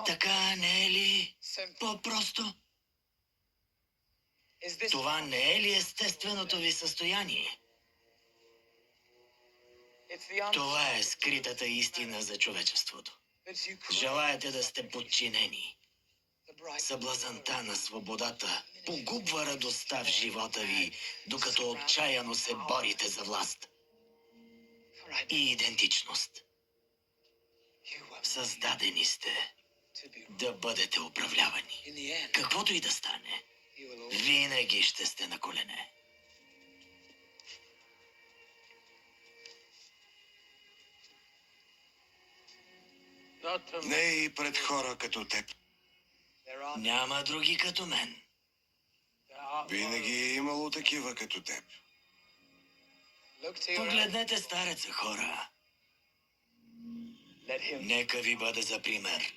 Така не е ли по-просто? Това не е ли естественото ви състояние? Това е скритата истина за човечеството. Желаете да сте подчинени. Съблазанта на свободата погубва радостта в живота ви, докато отчаяно се борите за власт и идентичност. Създадени сте да бъдете управлявани. Каквото и да стане, винаги ще сте на колене. Не и пред хора като теб. Няма други като мен. Винаги е имало такива като теб. Погледнете стареца, хора. Нека ви бъде за пример.